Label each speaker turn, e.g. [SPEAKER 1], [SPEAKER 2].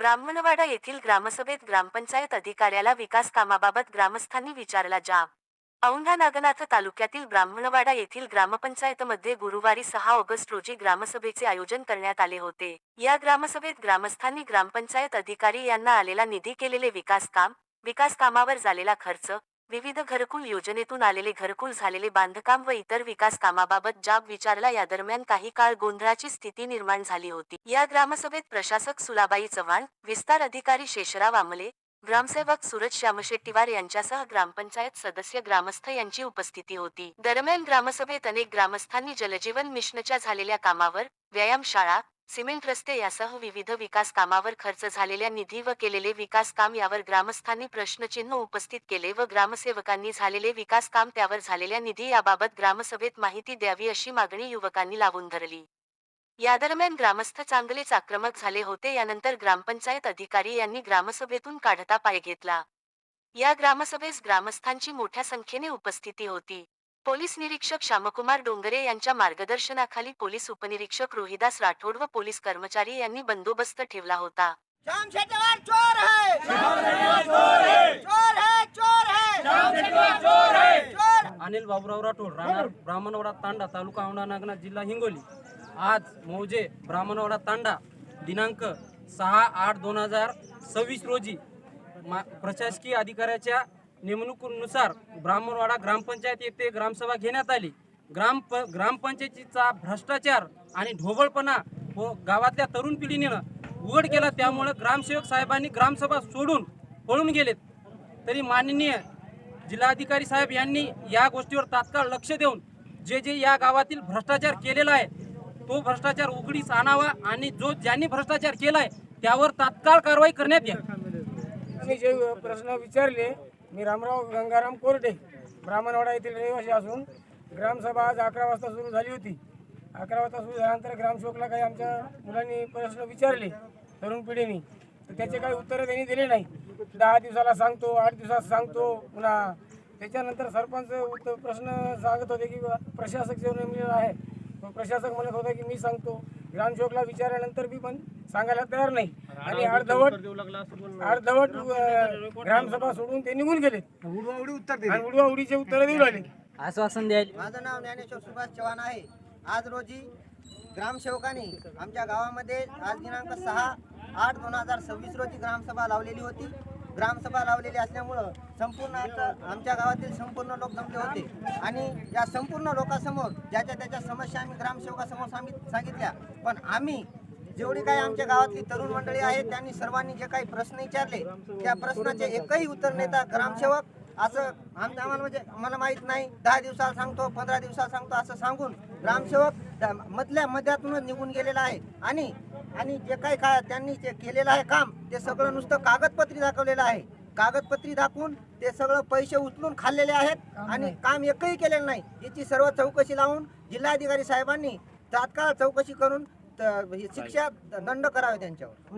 [SPEAKER 1] ब्राह्मणवाडा येथील ग्रामसभेत ग्रामपंचायत अधिकाऱ्याला विकास कामाबाबत ग्रामस्थांनी विचारला जाब. औंढा नागनाथ तालुक्यातील ब्राह्मणवाडा येथील ग्रामपंचायतमध्ये गुरुवारी 6 ऑगस्ट रोजी ग्रामसभेचे आयोजन करण्यात आले होते. या ग्रामसभेत ग्रामस्थांनी ग्रामपंचायत अधिकारी यांना आलेला निधी, केलेले विकास कामावर झालेला खर्च, विविध घरकुल योजनेतून आलेले घरकुल, झालेले बांधकाम व इतर विकास कामाबाबत जाब विचारला. या दरम्यान काही काळ गोंधळाची स्थिती निर्माण झाली होती. या ग्रामसभेत प्रशासक सुलाबाई चव्हाण, विस्तार अधिकारी शेषराव आमले, ग्रामसेवक सूरज श्यामशेट्टीवार यांच्यासह ग्रामपंचायत सदस्य, ग्रामस्थ यांची उपस्थिती होती. दरम्यान ग्रामसभेत अनेक ग्रामस्थांनी जलजीवन मिशनच्या झालेल्या कामावर, व्यायामशाळा, सिमेंट रस्ते यासह विविध विकास कामावर खर्च झालेल्या निधी व केलेले विकास काम यावर ग्रामस्थांनी प्रश्नचिन्ह उपस्थित केले व ग्रामसेवकांनी झालेले विकास काम, त्यावर झालेल्या निधी याबाबत ग्रामसभेत माहिती द्यावी अशी मागणी युवकांनी लावून धरली. यादरम्यान ग्रामस्थ चांगलेच आक्रमक झाले होते. यानंतर ग्रामपंचायत अधिकारी यांनी ग्रामसभेतून काढता पाय घेतला. या ग्रामसभेस ग्रामस्थांची मोठ्या संख्येने उपस्थिती होती. पोलीस निरीक्षक श्यामकुमार डोंगरे यांच्या मार्गदर्शनाखाली पोलीस उपनिरीक्षक रोहिदास राठोड व पोलीस कर्मचारी यांनी बंदोबस्त ठेवला होता.
[SPEAKER 2] अनिल बाबूराव राठोड, राहणार ब्राह्मणवाडा तांडा, तालुका औंढा नागनाथ, जिल्हा हिंगोली. आज मौजे ब्राह्मणवाडा तांडा दिनांक 6/8/2026 रोजी प्रशासकीय अधिकाऱ्याच्या नेमणुकीनुसार ब्राह्मणवाडा ग्रामपंचायत येथे ग्रामसभा घेण्यात आली. ग्रामपंचायतीचा भ्रष्टाचार आणि ढोबळपणा व गावातल्या तरुण पिढीने उघड केला. त्यामुळे ग्रामसेवक साहेबांनी ग्रामसभा सोडून पळून गेलेत. तरी माननीय जिल्हाधिकारी साहेब यांनी या गोष्टीवर तात्काळ लक्ष देऊन जे या गावातील भ्रष्टाचार केलेला आहे तो भ्रष्टाचार उघडीस आणावा आणि ज्यांनी भ्रष्टाचार केलाय त्यावर तात्काळ कारवाई करण्यात यावी.
[SPEAKER 3] जे प्रश्न विचारले, मी रामराव गंगाराम कोरडे, ब्राह्मणवाडा येथील रहिवासी असून ग्रामसभा आज 11 वाजता सुरू झाली होती. 11 वाजता सुरू झाल्यानंतर ग्रामसेवकला काही आमच्या मुलांनी प्रश्न विचारले तरुण पिढीने, तर त्याचे काही उत्तरं त्यांनी दिले नाही. 10 दिवसाला सांगतो, 8 दिवसात सांगतो. पुन्हा त्याच्यानंतर सरपंच प्रश्न सांगत होते की प्रशासक जे नेमलेला आहे प्रशासक म्हणत होता की मी सांगतो. ग्रामसेवकला विचारल्यानंतर बी पण सांगायला तयार नाही आणि अर्धवट ग्रामसभा सोडून ते निघून गेले. उडवाउडीचे उत्तर देऊ लागले.
[SPEAKER 2] आश्वासन द्यायला.
[SPEAKER 4] माझं नाव ज्ञानेश्वर सुभाष चव्हाण आहे. आज रोजी ग्रामसेवकांनी आमच्या गावामध्ये आज दिनांक 6/8/2026 रोजी ग्रामसभा लावलेली होती. ग्रामसभा लावलेली असल्यामुळं संपूर्ण आमच्या गावातील संपूर्ण लोक जमले होते आणि या संपूर्ण लोकांसमोर ज्याच्या त्याच्या समस्या आम्ही ग्रामसेवकासमोर सांगितल्या. पण आम्ही जेवढी काही आमच्या गावातली तरुण मंडळी आहेत त्यांनी सर्वांनी जे काही प्रश्न विचारले त्या प्रश्नाचे एकही उत्तर नेता ग्रामसेवक असं आम्हाला म्हणजे मला माहीत नाही 10 दिवसाला सांगतो 15 दिवसाला सांगतो असं सांगून ग्रामसेवक मध्यातूनच निघून गेलेला आहे. आणि जे काही त्यांनी जे केलेलं आहे काम ते सगळं नुसतं कागदपत्री दाखवलेलं आहे. कागदपत्री दाखवून ते सगळं पैसे उचलून खाल्लेले आहेत आणि काम एकही केलेलं नाही. याची सर्व चौकशी लावून जिल्हाधिकारी साहेबांनी तात्काळ चौकशी करून शिक्षा दंड करावे त्यांच्यावर.